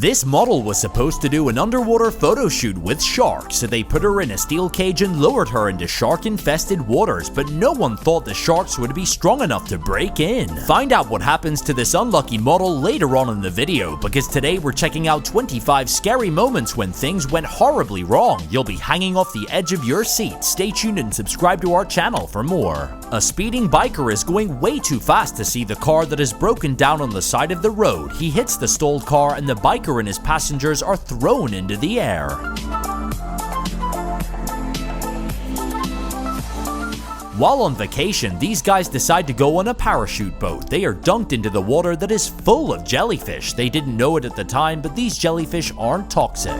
This model was supposed to do an underwater photo shoot with sharks, so they put her in a steel cage and lowered her into shark-infested waters, but no one thought the sharks would be strong enough to break in. Find out what happens to this unlucky model later on in the video, because today we're checking out 25 scary moments when things went horribly wrong. You'll be hanging off the edge of your seat. Stay tuned and subscribe to our channel for more. A speeding biker is going way too fast to see the car that is broken down on the side of the road. He hits the stalled car and the biker and his passengers are thrown into the air. While on vacation, these guys decide to go on a parachute boat. They are dunked into the water that is full of jellyfish. They didn't know it at the time, but these jellyfish aren't toxic.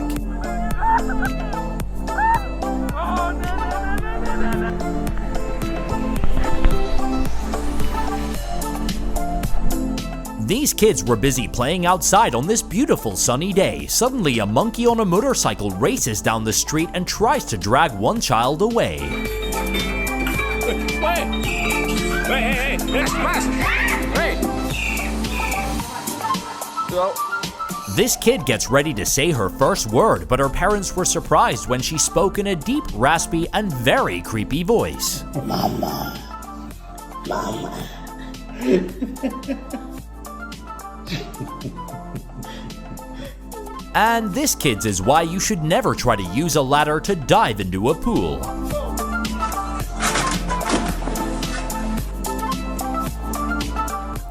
These kids were busy playing outside on this beautiful sunny day. Suddenly, a monkey on a motorcycle races down the street and tries to drag one child away. This kid gets ready to say her first word, but her parents were surprised when she spoke in a deep, raspy, and very creepy voice. Mama. Mama. And this, kids, is why you should never try to use a ladder to dive into a pool.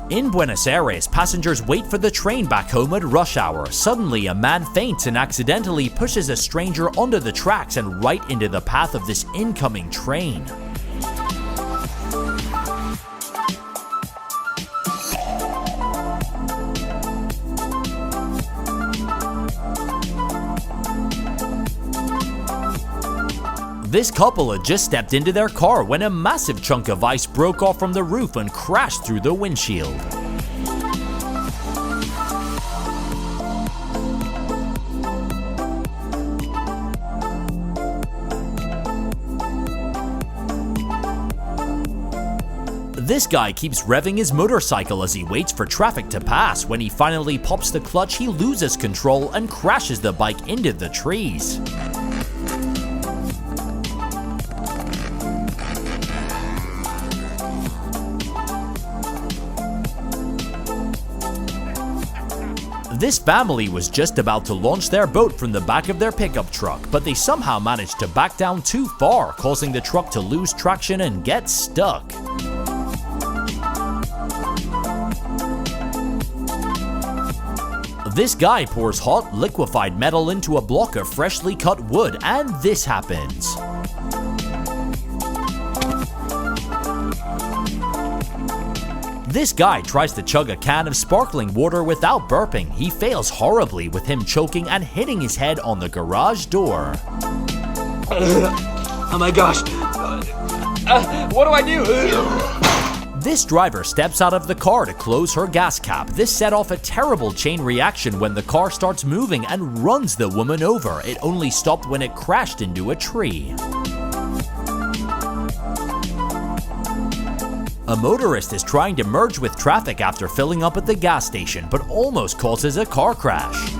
In Buenos Aires, passengers wait for the train back home at rush hour. Suddenly, a man faints and accidentally pushes a stranger onto the tracks and right into the path of this incoming train. This couple had just stepped into their car when a massive chunk of ice broke off from the roof and crashed through the windshield. This guy keeps revving his motorcycle as he waits for traffic to pass. When he finally pops the clutch, he loses control and crashes the bike into the trees. This family was just about to launch their boat from the back of their pickup truck, but they somehow managed to back down too far, causing the truck to lose traction and get stuck. This guy pours hot, liquefied metal into a block of freshly cut wood, and this happens. This guy tries to chug a can of sparkling water without burping. He fails horribly, with him choking and hitting his head on the garage door. Oh my gosh. What do I do? This driver steps out of the car to close her gas cap. This set off a terrible chain reaction when the car starts moving and runs the woman over. It only stopped when it crashed into a tree. A motorist is trying to merge with traffic after filling up at the gas station, but almost causes a car crash.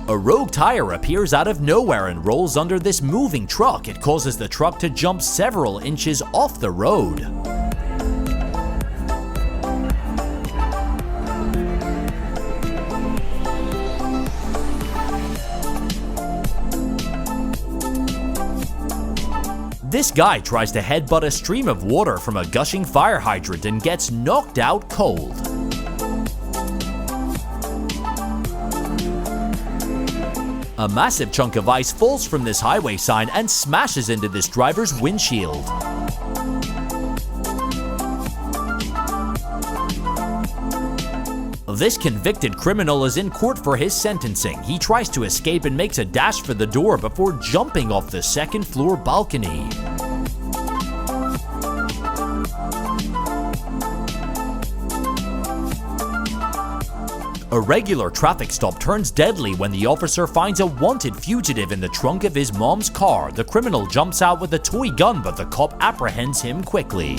A rogue tire appears out of nowhere and rolls under this moving truck. It causes the truck to jump several inches off the road. This guy tries to headbutt a stream of water from a gushing fire hydrant and gets knocked out cold. A massive chunk of ice falls from this highway sign and smashes into this driver's windshield. This convicted criminal is in court for his sentencing. He tries to escape and makes a dash for the door before jumping off the second-floor balcony. A regular traffic stop turns deadly when the officer finds a wanted fugitive in the trunk of his mom's car. The criminal jumps out with a toy gun, but the cop apprehends him quickly.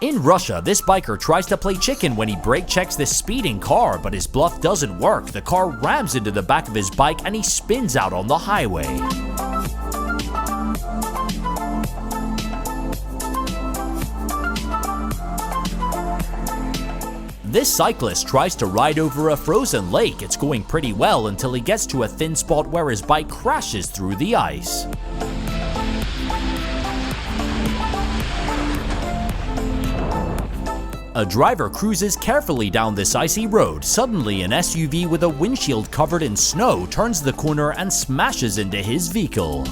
In Russia, this biker tries to play chicken when he brake checks this speeding car, but his bluff doesn't work. The car rams into the back of his bike and he spins out on the highway. This cyclist tries to ride over a frozen lake. It's going pretty well until he gets to a thin spot where his bike crashes through the ice. A driver cruises carefully down this icy road. Suddenly, an SUV with a windshield covered in snow turns the corner and smashes into his vehicle.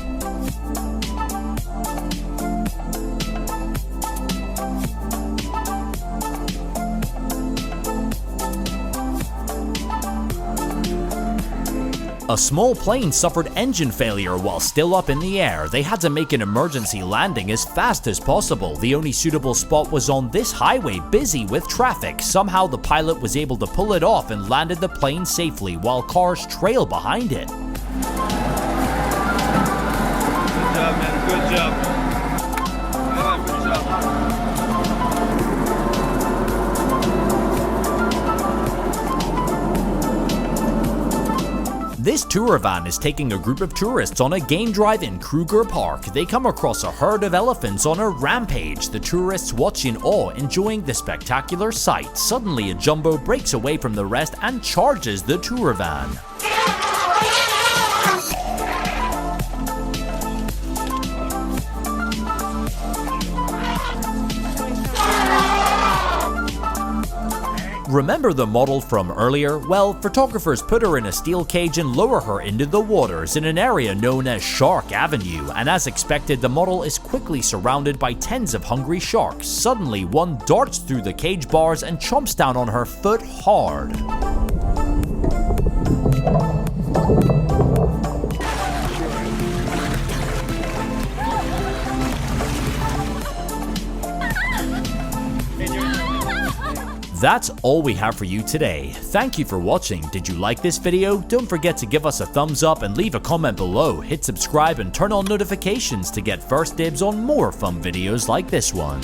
A small plane suffered engine failure while still up in the air. They had to make an emergency landing as fast as possible. The only suitable spot was on this highway, busy with traffic. Somehow the pilot was able to pull it off and landed the plane safely while cars trail behind it. Good job, man. Good job. Yeah, good job. This tour van is taking a group of tourists on a game drive in Kruger Park. They come across a herd of elephants on a rampage. The tourists watch in awe, enjoying the spectacular sight. Suddenly, a jumbo breaks away from the rest and charges the tour van. Remember the model from earlier? Well, photographers put her in a steel cage and lower her into the waters in an area known as Shark Avenue, and as expected, the model is quickly surrounded by tens of hungry sharks. Suddenly, one darts through the cage bars and chomps down on her foot hard. That's all we have for you today. Thank you for watching. Did you like this video? Don't forget to give us a thumbs up and leave a comment below. Hit subscribe and turn on notifications to get first dibs on more fun videos like this one.